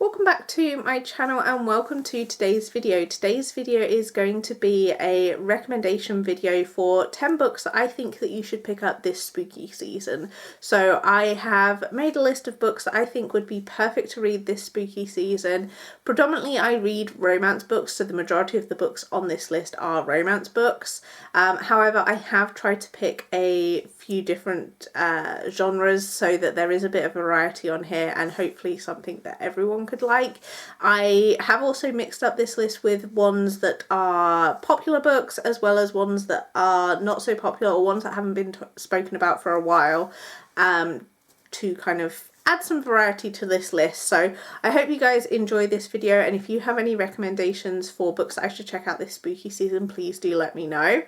welcome back to my channel and welcome to today's video. Today's video is going to be a recommendation video for 10 books that I think that you should pick up this spooky season. So I have made a list of books that I think would be perfect to read this spooky season. Predominantly I read romance books, so the majority of the books on this list are romance books. However, I have tried to pick a few different genres so that there is a bit of variety on here and hopefully something that everyone could like. I have also mixed up this list with ones that are popular books as well as ones that are not so popular or ones that haven't been spoken about for a while, to kind of add some variety to this list. So I hope you guys enjoy this video, and if you have any recommendations for books that I should check out this spooky season, please do let me know.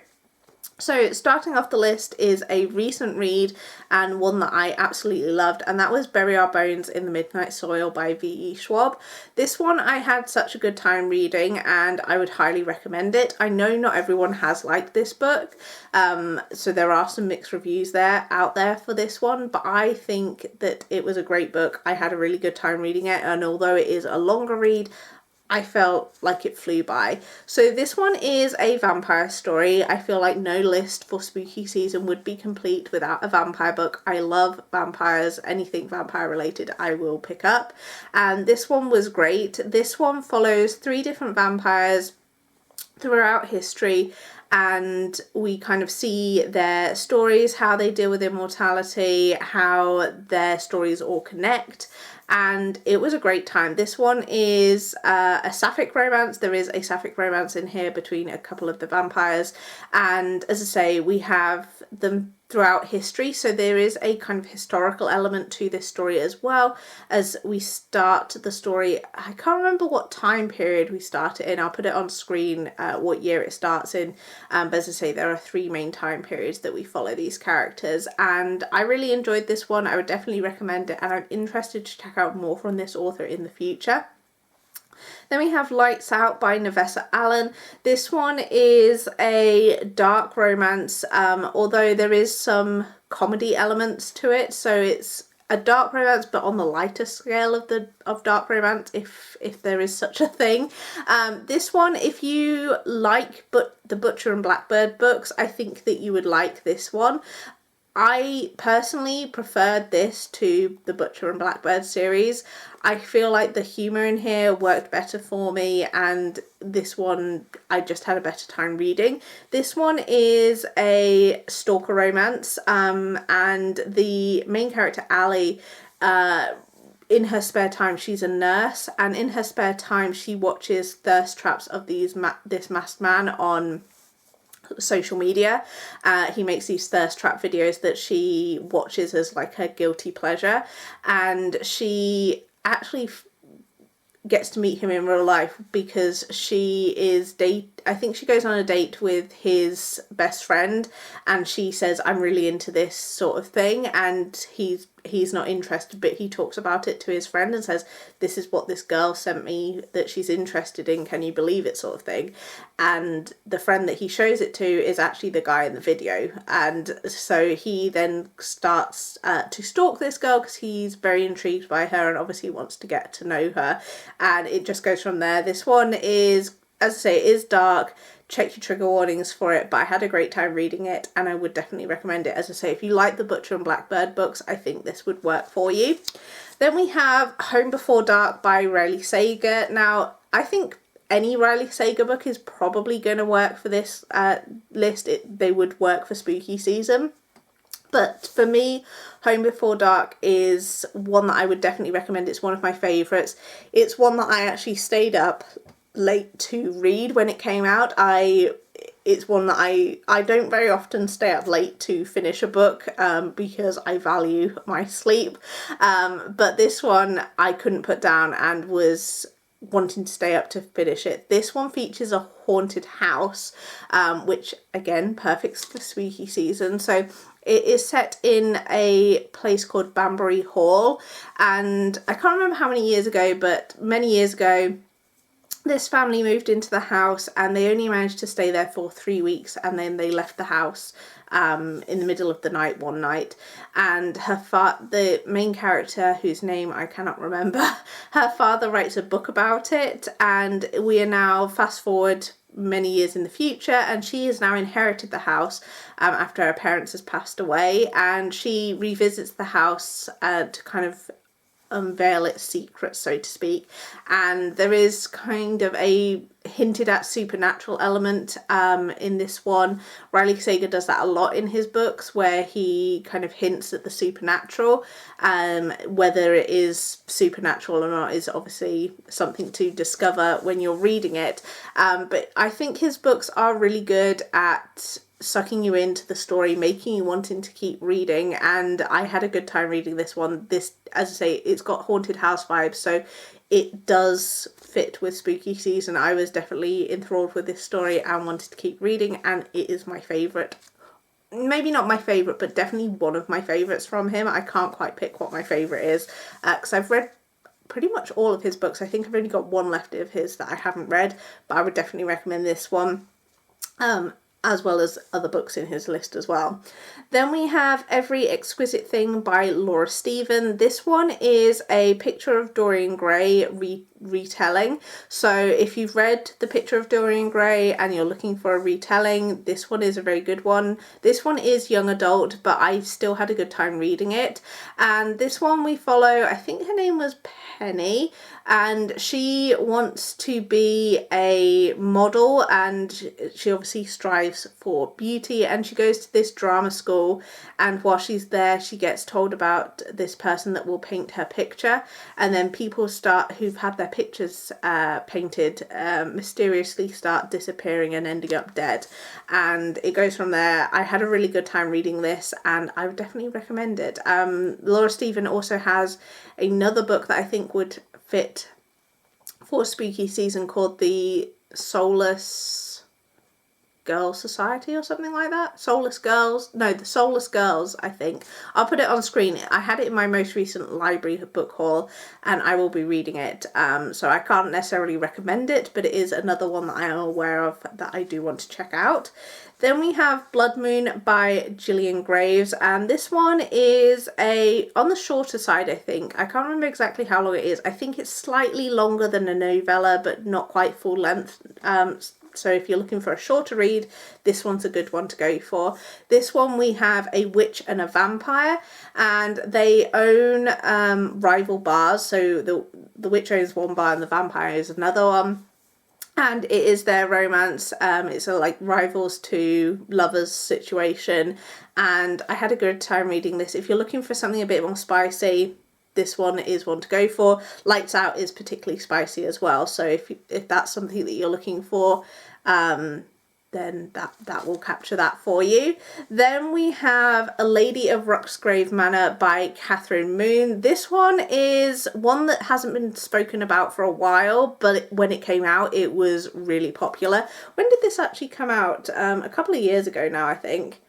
So starting off the list is a recent read and one that I absolutely loved, and that was Bury Our Bones in the Midnight Soil by V.E. Schwab. This one I had such a good time reading and I would highly recommend it. I know not everyone has liked this book, so there are some mixed reviews out there for this one, but I think that it was a great book. I had a really good time reading it, and although it is a longer read, I felt like it flew by. So this one is a vampire story. I feel like no list for spooky season would be complete without a vampire book. I love vampires. Anything vampire related I will pick up. And this one was great. This one follows 3 different vampires throughout history, and we kind of see their stories, how they deal with immortality, how their stories all connect, and it was a great time. This one is a sapphic romance. There is a sapphic romance in here between a couple of the vampires, and as I say, we have them throughout history, so there is a kind of historical element to this story as well. As we start the story, I can't remember what time period we start it in. I'll put it on screen what year it starts in, but as I say, there are 3 main time periods that we follow these characters, and I really enjoyed this one. I would definitely recommend it, and I'm interested to check out more from this author in the future. Then we have Lights Out by Navessa Allen. This one is a dark romance, although there is some comedy elements to it, so it's a dark romance but on the lighter scale of dark romance, if there is such a thing. This one, if you like the Butcher and Blackbird books, I think that you would like this one. I personally preferred this to the Butcher and Blackbird series. I feel like the humour in here worked better for me, and this one I just had a better time reading. This one is a stalker romance, and the main character, Allie, in her spare time, she's a nurse, and in her spare time she watches thirst traps of this masked man on social media. He makes these thirst trap videos that she watches as like her guilty pleasure, and she actually gets to meet him in real life because I think she goes on a date with his best friend, and she says, I'm really into this sort of thing, and he's not interested, but he talks about it to his friend and says, this is what this girl sent me that she's interested in, can you believe it, sort of thing. And the friend that he shows it to is actually the guy in the video, and so he then starts to stalk this girl because he's very intrigued by her and obviously wants to get to know her, and it just goes from there. This one is, as I say, it is dark. Check your trigger warnings for it, but I had a great time reading it and I would definitely recommend it. As I say, if you like the Butcher and Blackbird books, I think this would work for you. Then we have Home Before Dark by Riley Sager. Now, I think any Riley Sager book is probably going to work for this list. They would work for spooky season. But for me, Home Before Dark is one that I would definitely recommend. It's one of my favourites. It's one that I actually stayed up late to read when it came out. It's one that I don't very often stay up late to finish a book because I value my sleep, but this one I couldn't put down and was wanting to stay up to finish it. This one features a haunted house, which again, perfect for spooky season. So it is set in a place called Banbury Hall, and I can't remember how many years ago, but many years ago this family moved into the house and they only managed to stay there for 3 weeks, and then they left the house in the middle of the night one night, and the main character, whose name I cannot remember, her father writes a book about it, and we are now fast forward many years in the future, and she has now inherited the house after her parents has passed away, and she revisits the house to kind of unveil its secrets, so to speak. And there is kind of a hinted at supernatural element in this one. Riley Sager does that a lot in his books, where he kind of hints at the supernatural. Whether it is supernatural or not is obviously something to discover when you're reading it. But I think his books are really good at sucking you into the story, making you wanting to keep reading, and I had a good time reading this one. This, as I say, it's got haunted house vibes, so it does fit with spooky season. I was definitely enthralled with this story and wanted to keep reading, and it is my favourite. Maybe not my favourite, but definitely one of my favourites from him. I can't quite pick what my favourite is, because I've read pretty much all of his books. I think I've only got one left of his that I haven't read, but I would definitely recommend this one. As well as other books in his list as well. Then we have Every Exquisite Thing by Laura Steven. This one is a Picture of Dorian Gray retelling. So if you've read The Picture of Dorian Gray and you're looking for a retelling, this one is a very good one. This one is young adult, but I still had a good time reading it. And this one we follow, I think her name was Penny, and she wants to be a model, and she obviously strives for beauty, and she goes to this drama school, and while she's there she gets told about this person that will paint her picture, and then people who've had their pictures painted mysteriously start disappearing and ending up dead, and it goes from there. I had a really good time reading this, and I would definitely recommend it. Laura Steven also has another book that I think would fit for spooky season called The Soulless Girl Society or something like that. The Soulless Girls, I think. I'll put it on screen. I had it in my most recent library book haul, and I will be reading it. So I can't necessarily recommend it, but it is another one that I am aware of that I do want to check out. Then we have Blood Moon by Gillian Graves, and this one is on the shorter side, I think. I can't remember exactly how long it is. I think it's slightly longer than a novella, but not quite full length. So if you're looking for a shorter read, this one's a good one to go for. This one we have a witch and a vampire, and they own rival bars. So the witch owns one bar and the vampire is another one. And it is their romance. It's a like rivals to lovers situation, and I had a good time reading this. If you're looking for something a bit more spicy, this one is one to go for. Lights Out is particularly spicy as well, so if that's something that you're looking for, then that will capture that for you. Then we have A Lady of Ruxgrave Manor by Catherine Moon. This one is one that hasn't been spoken about for a while, but when it came out, it was really popular. When did this actually come out? A couple of years ago now, I think.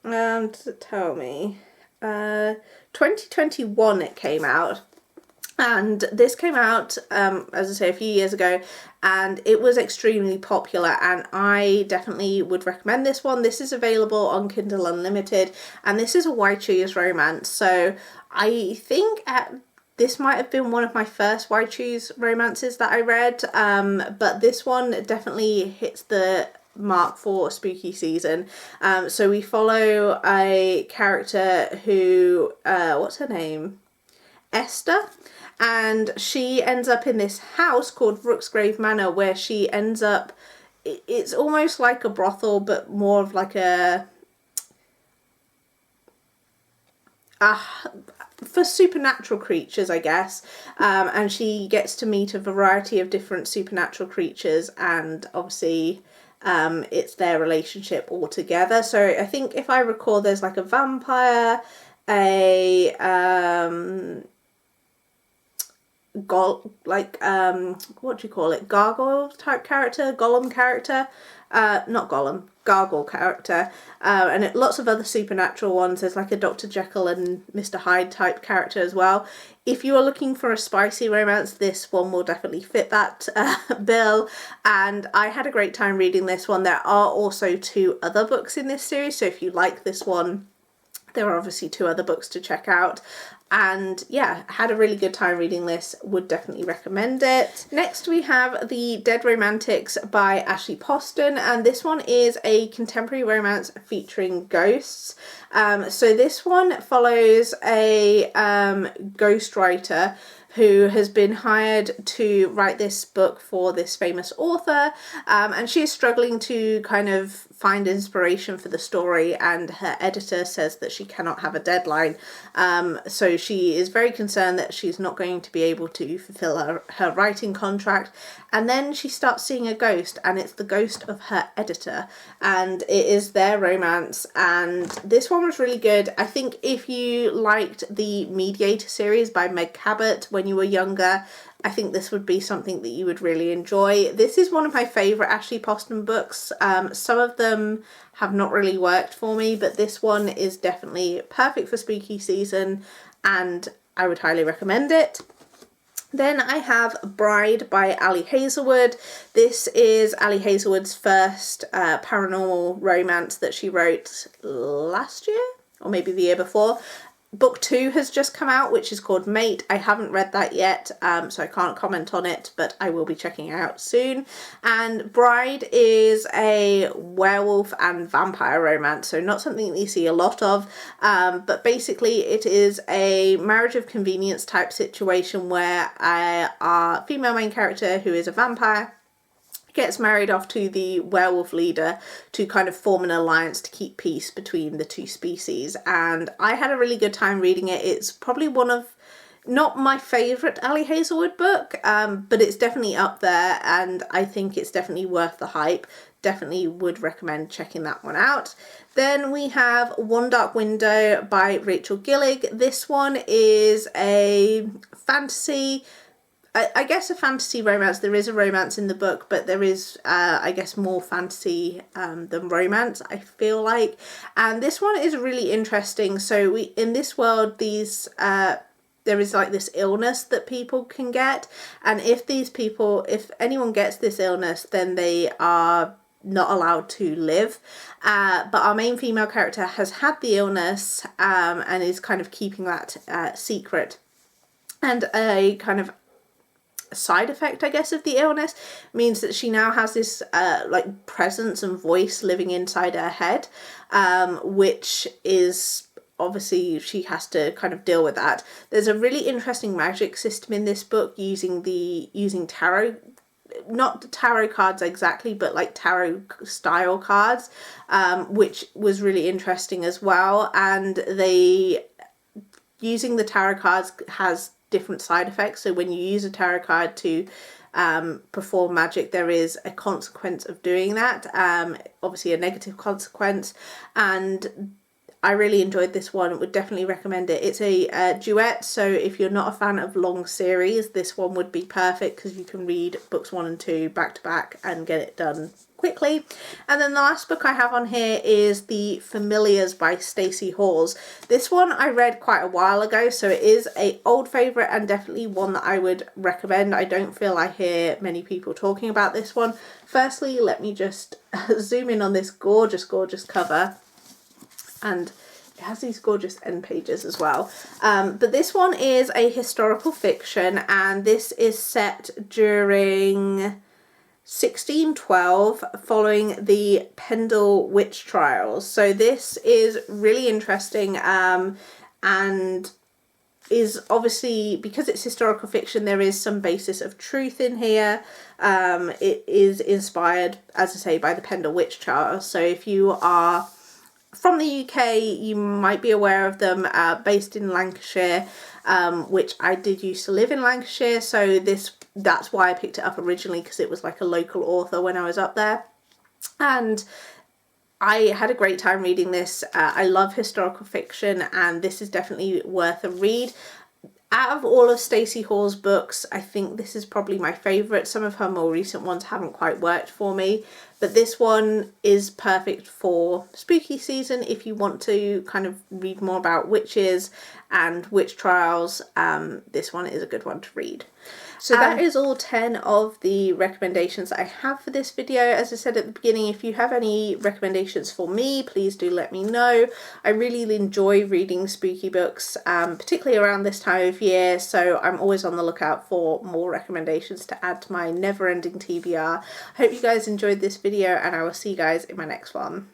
Does it tell me? 2021 it came out. And this came out, as I say, a few years ago, and it was extremely popular, and I definitely would recommend this one. This is available on Kindle Unlimited, and this is a Why Choose romance. So I think this might have been one of my first Why Choose romances that I read, but this one definitely hits the mark for spooky season. So we follow a character who, what's her name? Esther. And she ends up in this house called Ruxgrave Manor, where she ends up, it's almost like a brothel, but more of like for supernatural creatures, I guess. And she gets to meet a variety of different supernatural creatures, and obviously it's their relationship all together. So I think, if I recall, there's like a vampire, what do you call it, gargoyle type character, Gollum character, not Gollum, gargoyle character, and lots of other supernatural ones. There's like a Dr. Jekyll and Mr. Hyde type character as well. If you are looking for a spicy romance, this one will definitely fit that bill, and I had a great time reading this one. There are also 2 other books in this series, so if you like this one, there are obviously 2 other books to check out. And yeah, had a really good time reading this, would definitely recommend it. Next we have The Dead Romantics by Ashley Poston, and this one is a contemporary romance featuring ghosts. So this one follows a ghostwriter who has been hired to write this book for this famous author, and she is struggling to kind of find inspiration for the story, and her editor says that she cannot have a deadline, so she is very concerned that she's not going to be able to fulfill her writing contract. And then she starts seeing a ghost, and it's the ghost of her editor, and it is their romance. And this one was really good. I think if you liked the Mediator series by Meg Cabot when you were younger, I think this would be something that you would really enjoy. This is one of my favourite Ashley Poston books. Some of them have not really worked for me, but this one is definitely perfect for spooky season, and I would highly recommend it. Then I have Bride by Ali Hazelwood. This is Ali Hazelwood's first paranormal romance that she wrote last year, or maybe the year before. Book 2 has just come out, which is called Mate. I haven't read that yet, so I can't comment on it, but I will be checking it out soon. And Bride is a werewolf and vampire romance, so not something that you see a lot of, but basically it is a marriage of convenience type situation where our female main character, who is a vampire, gets married off to the werewolf leader to kind of form an alliance to keep peace between the 2 species. And I had a really good time reading it. It's probably one of, not my favourite Ali Hazelwood book, but it's definitely up there, and I think it's definitely worth the hype. Definitely would recommend checking that one out. Then we have One Dark Window by Rachel Gillig. This one is a fantasy, I guess a fantasy romance. There is a romance in the book, but there is, I guess, more fantasy than romance, I feel like. And this one is really interesting. So in this world, there is like this illness that people can get. And if anyone gets this illness, then they are not allowed to live. But our main female character has had the illness and is kind of keeping that secret. And a kind of side effect, I guess, of the illness means that she now has this like presence and voice living inside her head, which is obviously she has to kind of deal with that. There's a really interesting magic system in this book using tarot, not tarot cards exactly, but like tarot style cards, which was really interesting as well. And using the tarot cards has different side effects. So when you use a tarot card to perform magic, there is a consequence of doing that, obviously a negative consequence. And I really enjoyed this one. Would definitely recommend it. It's a duet, so if you're not a fan of long series, this one would be perfect because you can read books 1 and 2 back to back and get it done quickly. And then the last book I have on here is The Familiars by Stacey Hawes. This one I read quite a while ago, so it is an old favourite and definitely one that I would recommend. I don't feel I hear many people talking about this one. Firstly, let me just zoom in on this gorgeous, gorgeous cover. And it has these gorgeous end pages as well. But this one is a historical fiction, and this is set during 1612 following the Pendle witch trials. So this is really interesting and is obviously, because it's historical fiction, there is some basis of truth in here. It is inspired, as I say, by the Pendle witch trials. So if you are from the UK, you might be aware of them, based in Lancashire, which I did used to live in Lancashire, so that's why I picked it up originally, because it was like a local author when I was up there. And I had a great time reading this. I love historical fiction, and this is definitely worth a read. Out of all of Stacey Hall's books, I think this is probably my favourite. Some of her more recent ones haven't quite worked for me, but this one is perfect for spooky season if you want to kind of read more about witches and witch trials. This one is a good one to read. So that is all 10 of the recommendations that I have for this video. As I said at the beginning, if you have any recommendations for me, please do let me know. I really enjoy reading spooky books, particularly around this time of year, so I'm always on the lookout for more recommendations to add to my never-ending TBR. I hope you guys enjoyed this video, and I will see you guys in my next one.